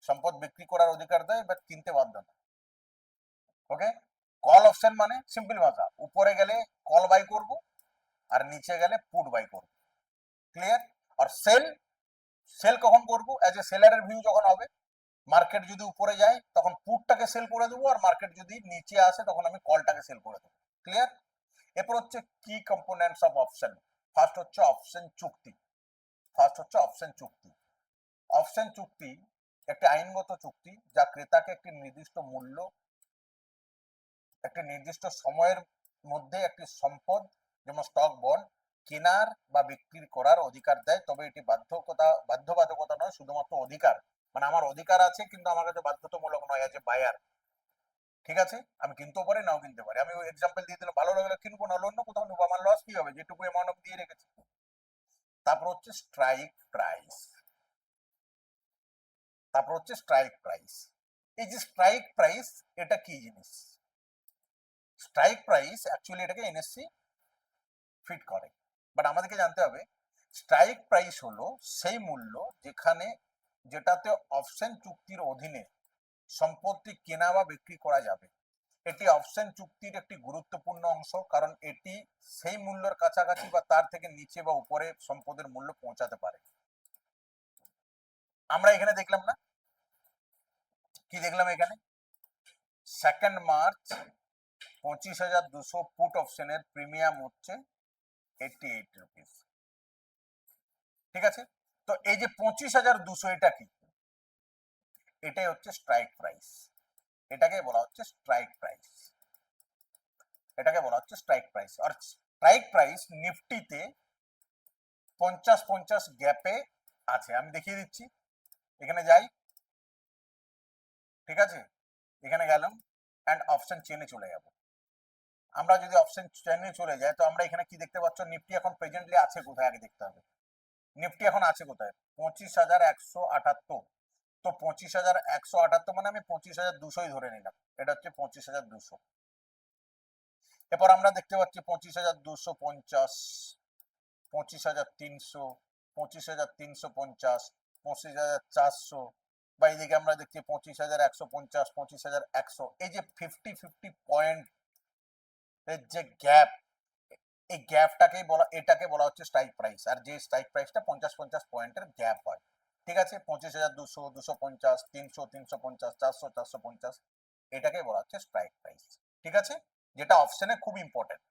[SPEAKER 1] সম্পদ বিক্রি করার অধিকার দেয় বাট কিনতে বাধ্য না। ওকে, কল অপশন মানে সিম্পল ভাষা, উপরে গেলে কল বাই করব আর নিচে গেলে পুট বাই করব। ক্লিয়ার, আর সেল সেল কখন করবো? অ্যাজ এ সেলারের ভিউ যখন হবে, মার্কেট যদি উপরে যায় তখন পুটটাকে সেল করে দেবো, আর মার্কেট যদি নিচে আসে তখন আমি কলটাকে সেল করে দেবো। ক্লিয়ার? এরপর হচ্ছে কি কম্পোনেন্টস অফ অপশন। ফার্স্ট হচ্ছে অপশন চুক্তি। অপশন চুক্তি একটি আইনগত চুক্তি যা ক্রেতাকে একটি নির্দিষ্ট মূল্য, একটি নির্দিষ্ট সময়ের মধ্যে একটি সম্পদ যেমন স্টক বন্ড কেনার বা বিক্রি করার অধিকার দেয়। তবে এটি বাধ্যবাধকতা নয়, শুধুমাত্র অধিকার। মানে আমার অধিকার আছে কিন্তু আমার কাছে বাধ্যতামূলক নয় অ্যাজ এ বায়ার। ঠিক আছে, আমি কিনতেও পারি নাও কিনতে পারি। আমি এক্সাম্পল দিয়ে দিলাম, ভালো লাগলে কিনবো, নাহলে অন্য কোথাও নেবো, আমার লস কি হবে? যেটুকু অ্যামাউন্ট আমি দিয়ে রেখেছি। তারপর হচ্ছে স্ট্রাইক প্রাইস। এই যে স্ট্রাইক প্রাইস, এটা কি জিনিস? স্ট্রাইক প্রাইস অ্যাকচুয়ালি এটাকে এনএসসি ফিট করে, বাট আমাদেরকে জানতে হবে স্ট্রাইক প্রাইস হলো সেই মূল্য যেটাতে অপশন চুক্তির অধীনে সম্পত্তি কেনা বা বিক্রি করা যাবে। এটি অপশন চুক্তির একটি গুরুত্বপূর্ণ অংশ, কারণ এটি সেই মূল্যের কাছাকাছি বা তার থেকে নিচে বা উপরে সম্পদের মূল্য পৌঁছাতে পারে। আমরা এখানে দেখলাম না, কি দেখলাম এখানে? 2 মার্চ 25,200 পুট অপশনের প্রিমিয়াম হচ্ছে 88 রুপিস। ঠিক আছে, তো এই যে 25,200 এটা কি? এটাই হচ্ছে স্ট্রাইক প্রাইস। এটাকে বলা হচ্ছে স্ট্রাইক প্রাইস। আর স্ট্রাইক প্রাইস নিফটিতে 50-50 গ্যাপে আছে। আমি দেখিয়ে দিচ্ছি, এখানে যাই, ঠিক আছে, এখানে গেলাম অ্যান্ড অপশন চেনে চলে যাব। আমরা যদি অপশন চেনে চলে যাই তো আমরা এখানে কি দেখতে পাচ্ছ? নিফটি এখন প্রেজেন্টলি আছে কোথায় আগে দেখতে হবে। নিফটি এখন আছে কোথায়? 25,178। তো 25,178 মানে আমি 25,200 ধরে নিলাম, এটা হচ্ছে 25,200। এরপর আমরা দেখতে পাচ্ছি 25,250, 25,300, 25,350, 25,400, বা এইদিকে আমরা দেখছি 25,150, 25,100। এই যে 50-50 পয়েন্ট এর যে গ্যাপ, এই এটাকে বলা হচ্ছে স্ট্রাইক প্রাইস। আর যে স্ট্রাইক প্রাইসটা 50-50 পয়েন্টের গ্যাপ হয়। ঠিক আছে, 25,200, 250, 300, 350, 400, 450, এটাকে বলা হচ্ছে স্ট্রাইক প্রাইস। ঠিক আছে, যেটা অপশনে খুব ইম্পর্টেন্ট।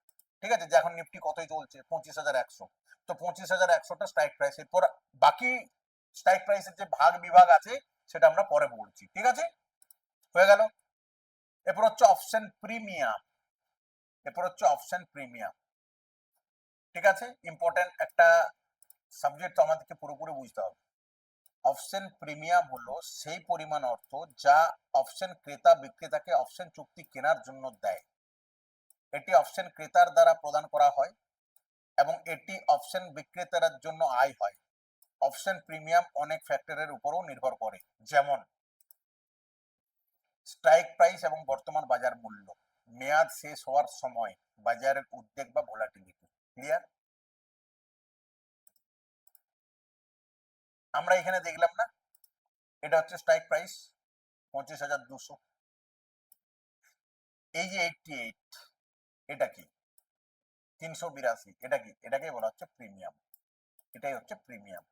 [SPEAKER 1] ঠিক আছে, যে এখন নিফটি কতই চলছে? 25,100। তো 25,100টা স্ট্রাইক প্রাইস। এরপর বাকি স্ট্রাইক প্রাইসের যে ভাগ বিভাগ আছে সেটা আমরা পরে বলছি। ঠিক আছে, হয়ে গেল। এরপর হচ্ছে অপশন প্রিমিয়াম। ঠিক আছে, ইম্পর্টেন্ট একটা সাবজেক্ট, তো আমাদেরকে পুরোপুরি বুঝতে হবে। অপশন প্রিমিয়াম হলো সেই পরিমাণ অর্থ যা অপশন ক্রেতা বিক্রেতাকে অপশন চুক্তি কেনার জন্য দেয়। এটি অপশন ক্রেতার দ্বারা প্রদান করা হয় এবং এটি অপশন বিক্রেতার জন্য আয় হয়। অপশন প্রিমিয়াম অনেক ফ্যাক্টরের উপরও নির্ভর করে, যেমন স্ট্রাইক প্রাইস এবং বর্তমান বাজার মূল্য, মেয়াদ শেষ হওয়ার সময়, বাজারের উদ্বেগ বা ভোলাটিলিটি। ক্লিয়ার? আমরা এখানে দেখলাম না, এটা হচ্ছে স্ট্রাইক প্রাইস 25,200। এই যে 88, এটা কি? 382, এটা কি? এটাকে বলা হচ্ছে প্রিমিয়াম। এটাই হচ্ছে প্রিমিয়াম।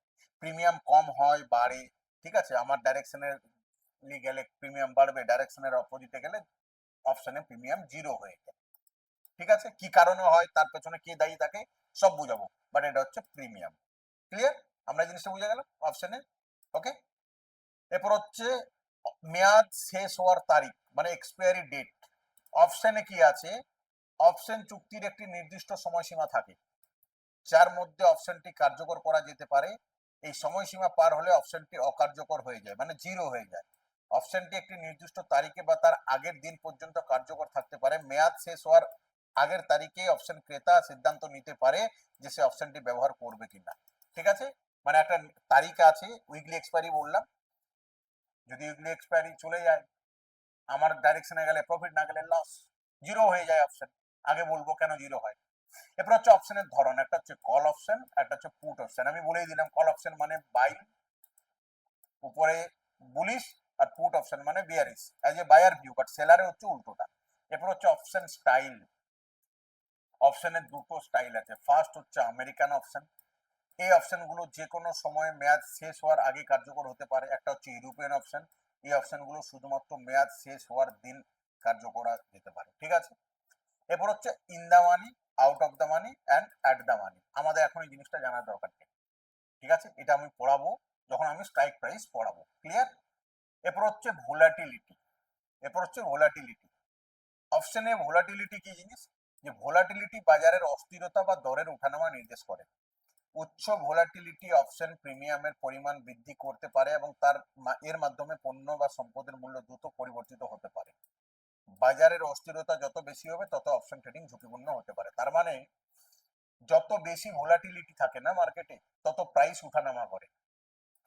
[SPEAKER 1] প্রিমিয়াম কম হয় বাড়ে। ঠিক আছে, আমার ডাইরেকশনের গেলে প্রিমিয়াম বাড়বে, ডাইরেকশনের অপোজিটে গেলে অপশনে প্রিমিয়াম জিরো হয়ে যায়। ঠিক আছে, কি কারণে হয়, তার পেছনে কে দায়ী থাকে, সব বুঝাবো, বাট এটা হচ্ছে প্রিমিয়াম। ক্লিয়ার? আমরা জিনিসটা বুঝে গেলাম অপশনে। ওকে, এরপর হচ্ছে মেয়াদ শেষ হওয়ার তারিখ, মানে এক্সপায়ারি ডেট। অপশনে কি আছে? অপশন চুক্তির একটি নির্দিষ্ট সময়সীমা থাকে যার মধ্যে অপশনটি কার্যকর করা যেতে পারে। এই সময়সীমা পার হলে অপশনটি অকার্যকর হয়ে যায়, মানে জিরো হয়ে যায়। অপশনটি একটি নির্দিষ্ট তারিখে বা তার আগের দিন পর্যন্ত কার্যকর থাকতে পারে। মেয়াদ শেষ হওয়ার আগের তারিখে অপশন ক্রেতা সিদ্ধান্ত নিতে পারে যে সে অপশনটি ব্যবহার করবে কিনা। ঠিক আছে, মানে একটা তারিখ আছে, উইকলি এক্সপায়ারি বললাম। যদি উইকলি এক্সপায়ারি চলে যায়, আমার ডাইরেকশনে গেলে প্রফিট, না গেলে লস, জিরো হয়ে যায় অপশন। আগে বলবো কেন জিরো হয়। এরপর হচ্ছে অপশনের ধরন, একটা হচ্ছে কল অপশন, একটা হচ্ছে পুট অপশন। আমি বলেই দিলাম, কল অপশন মানে বাই, উপরে বুলিশ, আর পুট অপশন মানে bearish, as a buyer view, but সেলারে হচ্ছে উল্টোটা। এরপর হচ্ছে অপশন স্টাইল। অপশনের দুটো স্টাইল আছে। ফার্স্ট হচ্ছে আমেরিকান অপশন, এই অপশনগুলো যে কোনো সময় মেয়াদ শেষ হওয়ার আগে কার্যকর হতে পারে। একটা হচ্ছে ইউরোপিয়ান অপশন, এই অপশনগুলো শুধুমাত্র মেয়াদ শেষ হওয়ার দিন কার্যকর করা যেতে পারে, ঠিক আছে। এরপর হচ্ছে in the money, out of the money and at the money. আমাদের এখন এই জিনিসটা জানার দরকার নেই, ঠিক আছে, এটা আমি পড়াবো যখন আমি স্ট্রাইক প্রাইস পড়াবো, ক্লিয়ার। এরপর হচ্ছে ভোলাটিলিটি, এরপর হচ্ছে ভোলাটিলিটি। অপশনে ভোলাটিলিটি কি জিনিস? যে ভোলাটিলিটি বাজারের অস্থিরতা বা দরের ওঠানামা নির্দেশ করে। উচ্চ ভোলাটিলিটি অপশন প্রিমিয়ামের পরিমাণ বৃদ্ধি করতে পারে এবং এর মাধ্যমে পণ্য বা সম্পদের মূল্য দ্রুত পরিবর্তিত হতে পারে। বাজারের অস্থিরতা যত বেশি হবে তত অপশন ট্রেডিং ঝুঁকিপূর্ণ হতে পারে। তার মানে যত বেশি ভোলাটিলিটি থাকে না মার্কেটে, তত প্রাইস উঠানামা করে।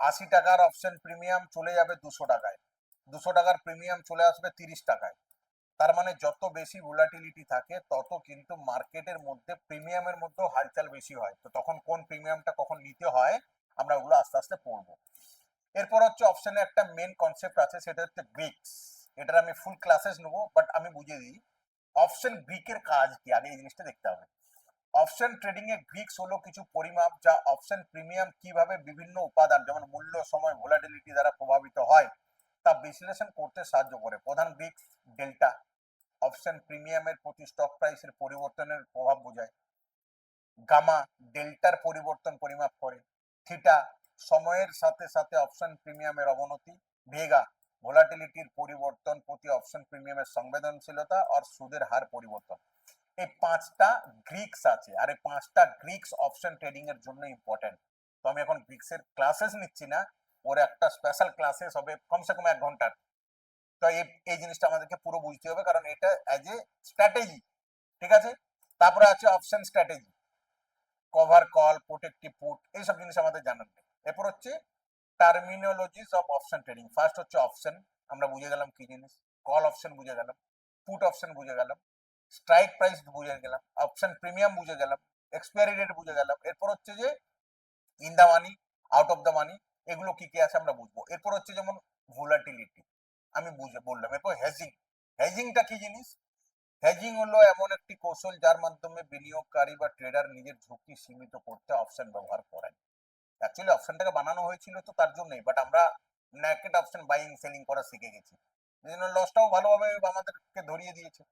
[SPEAKER 1] 80 টাকার অপশন প্রিমিয়াম চলে যাবে 200 টাকায়, 200 টাকার প্রিমিয়াম চলে আসবে 30 টাকায়। তার মানে যত বেশি ভোলাটিলিটি থাকে তত কিন্তু মার্কেটের মধ্যে প্রিমিয়ামের মধ্যেও হালচাল বেশি হয়। তো তখন কোন প্রিমিয়ামটা কখন নিতে হয় আমরা ওগুলো আস্তে আস্তে পড়বো। এরপর হচ্ছে অপশনে একটা মেন কনসেপ্ট আছে, সেটা হচ্ছে গ্রিক্স। এটার আমি ফুল ক্লাসেস নেবো, বাট আমি বুঝিয়ে দিই অপশন গ্রিকের কাজ কি, আগে এই জিনিসটা দেখতে হবে। অপশন ট্রেডিং এ গ্রিক্স হলো কিছু পরিমাপ যা অপশন প্রিমিয়াম কিভাবে বিভিন্ন উপাদান যেমন মূল্য, সময়, ভোলাটিলিটি দ্বারা প্রভাবিত হয় তা বিশ্লেষণ করতে সাহায্য করে। প্রধান গ্রিক্স ডেল্টা, অপশন প্রিমিয়ামের প্রতি স্টক প্রাইসের পরিবর্তনের প্রভাব বোঝায়। গামা ডেল্টার পরিবর্তন পরিমাপ করে। থিটা সময়ের সাথে সাথে অপশন প্রিমিয়ামের অবনতি। ভেগা ভোলাটিলিটির পরিবর্তন প্রতি অপশন প্রিমিয়ামের সংবেদনশীলতা আর সুদের হার পরিবর্তন। এই 5টা গ্রিক্স আছে, আর এই 5টা গ্রিক্স অপশন ট্রেডিং এর জন্য ইম্পর্টেন্ট। তো আমি এখন গ্রিক্সের ক্লাসেস নিচ্ছি না, ওর একটা স্পেশাল ক্লাসেস হবে কমসে কম 1 ঘন্টার। তো এই জিনিসটা আমাদেরকে পুরো বুঝতে হবে, কারণ এটা অ্যাজ এ স্ট্র্যাটেজি, ঠিক আছে। তারপরে আছে option strategy, cover call, protective put, এইসব জিনিস আমাদের জানার নেই। এরপর হচ্ছে terminologies of option trading. First হচ্ছে অপশন, আমরা বুঝে গেলাম কি জিনিস। কল অপশন বুঝে গেলাম, পুট অপশন বুঝে গেলাম, স্ট্রাইক প্রাইস বুঝে গেলাম, অপশন প্রিমিয়াম বুঝে গেলাম, এক্সপায়ারি ডেট বুঝে গেলাম। এরপর হচ্ছে যে in the money, out of the money, এগুলো কি কি আছে আমরা বুঝবো। এরপর হচ্ছে যেমন ভোলাটিলিটি আমি বুঝে বললাম। এরপর হেজিং, হেজিংটা কি জিনিস? হেজিং হলো এমন একটি কৌশল যার মাধ্যমে বিনিয়োগকারী বা ট্রেডার নিজের ঝুঁকি সীমিত করতে অপশন ব্যবহার করেন। অ্যাকচুয়ালি অপশনটাকে বানানো হয়েছিল তো তার জন্যই, বাট আমরা নেকেড অপশন বাইং সেলিং করা শিখে গেছি, এই জন্য লসটাও ভালোভাবে আমাদেরকে ধরিয়ে দিয়েছে।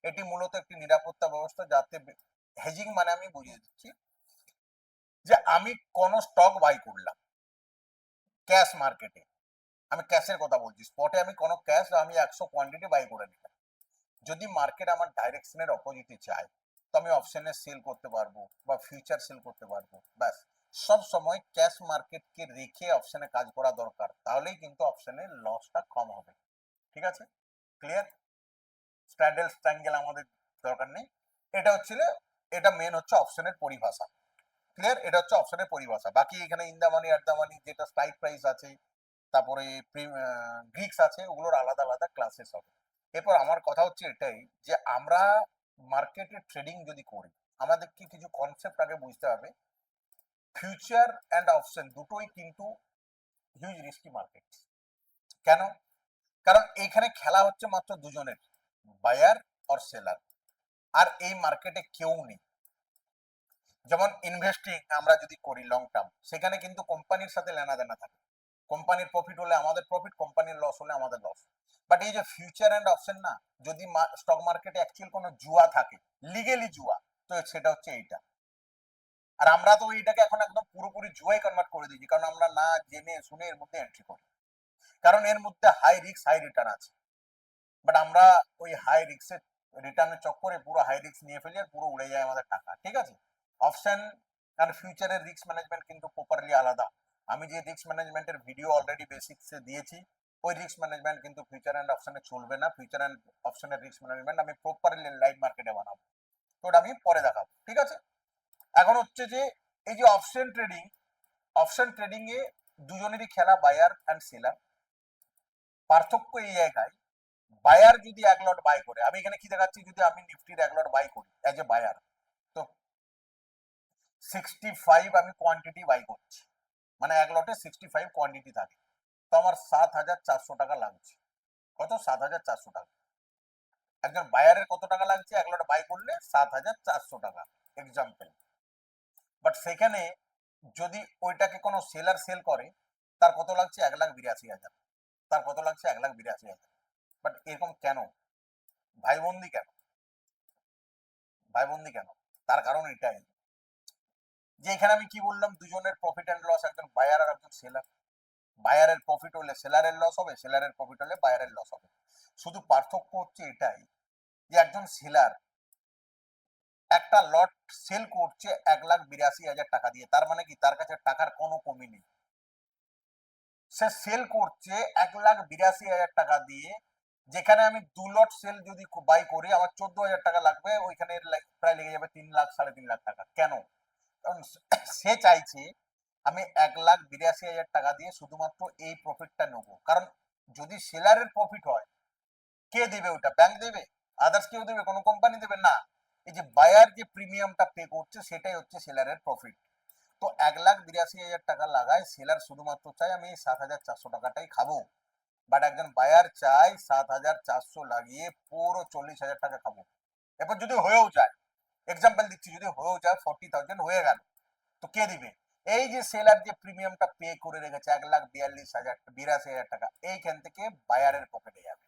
[SPEAKER 1] এটি মূলত একটি নিরাপত্তা ব্যবস্থা যাতে হেজিং মানে আমি বুঝিয়ে দিচ্ছি যে আমি কোন স্টক বাই করলাম ক্যাশ মার্কেটে, আমি ক্যাশের কথা বলছি, স্পটে আমি কোনো ক্যাশ আমি 100 কোয়ান্টিটি বাই করে নিলাম। যদি মার্কেট আমার ডাইরেকশনের অপোজিটে যায় তো আমি অপশনে সেল করতে পারবো বা ফিউচার সেল করতে পারবো। ব্যাস, সব সময় ক্যাশ মার্কেটকে রেখে অপশনে কাজ করা দরকার, তাহলেই কিন্তু অপশনের লসটা কম হবে, ঠিক আছে, ক্লিয়ার। স্ট্র্যাডেল স্ট্র্যাঙ্গেল আমাদের দরকার নেই। এটা হচ্ছিল, এটা মেন হচ্ছে অপশনের পরিভাষা, ক্লিয়ার। এটা হচ্ছে অপশনের পরিভাষা। বাকি এখানে in the money, at the মানি, যেটা স্ট্রাইক প্রাইস আছে, তারপরে গ্রিক্স আছে, ওগুলোর আলাদা আলাদা ক্লাসেস হবে। এরপর আমার কথা হচ্ছে এটাই যে আমরা মার্কেটে ট্রেডিং যদি করি আমাদেরকে কিছু কনসেপ্ট আগে বুঝতে হবে। ফিউচার অ্যান্ড অপশন দুটোই কিন্তু হিউজ রিস্কি মার্কেট। কেন? কারণ এইখানে খেলা হচ্ছে মাত্র দুজনের, বায়ার আর সেলার, আর এই মার্কেটে কেউ নেই। যেমন ইনভেস্টিং আমরা যদি করি লং টার্ম, সেখানে কিন্তু কোম্পানির সাথে লেনা দেনা থাকে, কোম্পানির প্রফিট হলে আমাদের প্রফিট, কোম্পানির লস হলে আমাদের লস। বাট এই যে ফিউচার অ্যান্ড অপশন না, যদি স্টক মার্কেটে অ্যাকচুয়াল কোনো জুয়া থাকে, লিগেলি জুয়া, তো সেটা হচ্ছে এইটা। আর আমরা তো এইটাকে এখন একদম পুরোপুরি জুয়াই কনভার্ট করে দিয়েছি, কারণ আমরা না জেনে শুনে এর মধ্যে এন্ট্রি করি, কারণ এর মধ্যে হাই রিস্ক হাই রিটার্ন আছে। বাট আমরা ওই হাই রিস্কের রিটার্নের চক্করে পুরো হাই রিস্ক নিয়ে ফেলি আর পুরো উড়ে যায় আমাদের টাকা, ঠিক আছে। অপশন আর ফিউচারের রিস্ক ম্যানেজমেন্ট কিন্তু প্রপারলি আলাদা। আমি যে রিস্ক ম্যানেজমেন্টের ভিডিও অলরেডি বেসিক্সে দিয়েছি, ওই রিস্ক ম্যানেজমেন্ট কিন্তু ফিউচার অ্যান্ড অপশনে চলবে না। ফিউচার অ্যান্ড অপশনের রিস্ক ম্যানেজমেন্ট আমি প্রপারলি লাইভ মার্কেটে বানাবো, তো ওটা আমি পরে দেখাবো, ঠিক আছে। এখন হচ্ছে যে এই যে অপশন ট্রেডিং, অপশন ট্রেডিং এ দুজনেরই খেলা, বায়ার অ্যান্ড সেলার। পার্থক্য এই জায়গায়, বায়ার যদি 1 লট বাই করে, আমি এখানে কি দেখাচ্ছি, যদি আমি নিফটির 1 লট বাই করি অ্যাজ এ বায়ার, তো 65 আমি কোয়ান্টিটি বাই করছি, মানে 1 লটে 65 কোয়ান্টিটি থাকে, তো আমার 7,400 টাকা লাগছে। কত? 7,400 টাকা। একজন বায়ারের কত টাকা লাগছে 1 লট বাই করলে? 7,400 টাকা, এক্সাম্পল। বাট সেখানে যদি ওইটাকে কোনো সেলার সেল করে, তার কত লাগছে 1,82,000, তার কত লাগছে 1,82,000। বাট এরকম কেন? ভাইবন্দি কেন? ভাইবন্দি কেন? তার কারণ এটাই যে এখানে আমি কি বললাম, দুজনের প্রফিট অ্যান্ড লস, একজন বায়ার আর একজন সেলার। বায়ারের প্রফিট হলে সেলারের লস হবে, সেলারের প্রফিট হলে বায়ারের লস হবে। শুধু পার্থক্য হচ্ছে এটাই যে একজন সেলার একটা লট সেল করছে 1,82,000 টাকা দিয়ে, তার মানে কি তার কাছে টাকার কোনো কমি নেই। সে সেল করছে 1,82,000 টাকা দিয়ে, যেখানে আমি 2 লট সেল যদি বাই করি আমার 14,000 টাকা লাগবে, ওইখানে প্রায় লেগে যাবে 3 লাখ 3.5 লাখ টাকা। কেন? কারণ সে চাইছে আমি 1,82,000 টাকা দিয়ে শুধুমাত্র এই প্রফিটটা নেবো। কারণ যদি সেলারের প্রফিট হয়, কে দেবে ওটা? ব্যাংক দেবে? আদার্স কেউ দেবে? কোনো কোম্পানি দেবে না। এই যে বায়ার যে প্রিমিয়ামটা পে করছে সেটাই হচ্ছে সেলারের প্রফিট। তো 1,82,000 টাকা লাগায় সেলার, শুধুমাত্র চাই আমি 7,400 টাকাটাই খাবো। বাট একজন বায়ার চাই 7,400 লাগিয়ে পুরো 40,000 টাকা খাবো। এরপর যদি হয়েও যায়, এক্সাম্পল দিচ্ছি, যদি হয়েও যায় 40,000 হয়ে গেল, তো কে দিবে? এই যে সেলার যে প্রিমিয়ামটা পে করে রেখেছে 1,42,082 টাকা, এইখান থেকে বায়ারের পকেটে যাবে,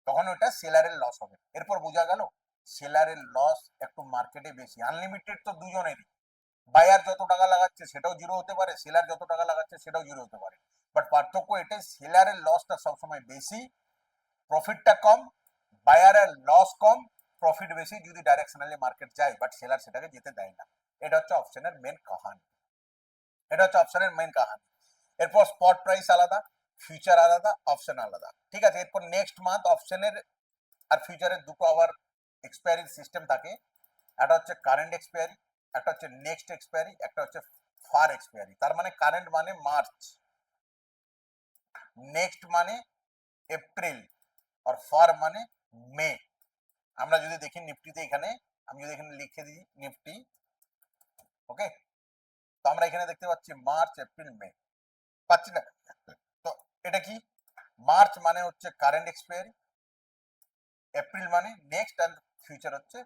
[SPEAKER 1] তখন ওটা সেলারের লস হবে। এরপর বোঝা গেল সেলারের লস একটু মার্কেটে বেশি। আনলিমিটেড তো দুজনেরই, বায়ার যত টাকা লাগাচ্ছে সেটাও জিরো হতে পারে, সেলার যত টাকা লাগাচ্ছে সেটাও জিরো হতে পারে। বাট পার্থক্য এটাই, সেলারের লসটা সবসময় বেশি, প্রফিটটা কম। বায়ারের লস কম, প্রফিট বেশি যদি ডাইরেকশনালি মার্কেট যায়, বাট সেলার সেটাকে যেতে দেয় না। এটা হচ্ছে অপশনের মেন কাহানি। এটা হচ্ছে অপশনের মেন কাহানি। এরপর স্পট প্রাইস আলাদা, ফিউচার আলাদা, অপশন আলাদা। ঠিক আছে, এরপর নেক্সট মান্থ অপশনের আর ফিউচারের দুটো আবার এক্সপায়ারি সিস্টেম থাকে। একটা হচ্ছে কারেন্ট এক্সপায়ারি, একটা হচ্ছে নেক্সট এক্সপায়ারি, একটা হচ্ছে ফার এক্সপায়ারি। তার মানে কারেন্ট মানে মার্চ, নেক্সট মানে এপ্রিল, আর ফার মানে মে। আমরা যদি দেখি নিফটিতে, এখানে আমি যদি এখানে লিখে দিই নিফটি, ওকে, তো আমরা এখানে দেখতে পাচ্ছি মার্চ এপ্রিল মে, পাচ্ছি না? তো এটা কি? মার্চ মানে হচ্ছে কারেন্ট এক্সপায়ারি, এপ্রিল মানে নেক্সট, অ্যান্ড ফিউচার হচ্ছে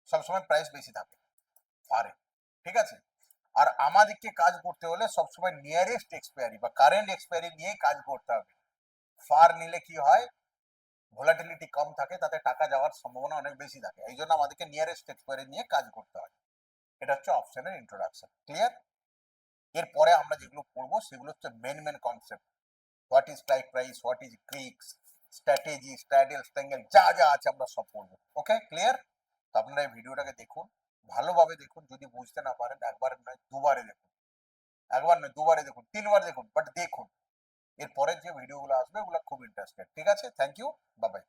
[SPEAKER 1] সবসময় প্রাইস বেশি থাকে ফারে। ঠিক আছে, আর আমাদেরকে কাজ করতে হলে সবসময় নিয়ারেস্ট এক্সপায়ারি বা কারেন্ট এক্সপায়ারি নিয়ে কাজ করতে হবে। ফার নিলে কি হয়, ভোলাটিলিটি কম থাকে, তাতে টাকা যাওয়ার সম্ভাবনা অনেক বেশি থাকে, এই জন্য আমাদেরকে নিয়ারেস্ট এক্সপায়ারি নিয়ে কাজ করতে হয়। এটা হচ্ছে অপশনের ইন্ট্রোডাকশন। ক্লিয়ার? এরপরে আমরা যেগুলো পড়বো সেগুলো হচ্ছে main main concept. What is strike price, what is Greeks, strategy, straddle, strangle, যা যা আছে আমরা সব পড়বো। Okay, clear? তো আপনারা এই ভিডিওটাকে দেখুন, ভালোভাবে দেখুন। যদি বুঝতে না পারেন একবার নয় দুবারে দেখুন, একবার নয় দুবারে দেখুন, 3বার দেখুন, বাট দেখুন। এরপরের যে ভিডিওগুলো আসবে ওগুলো খুব ইন্টারেস্টেড। ঠিক আছে, থ্যাংক ইউ, বাই বাই।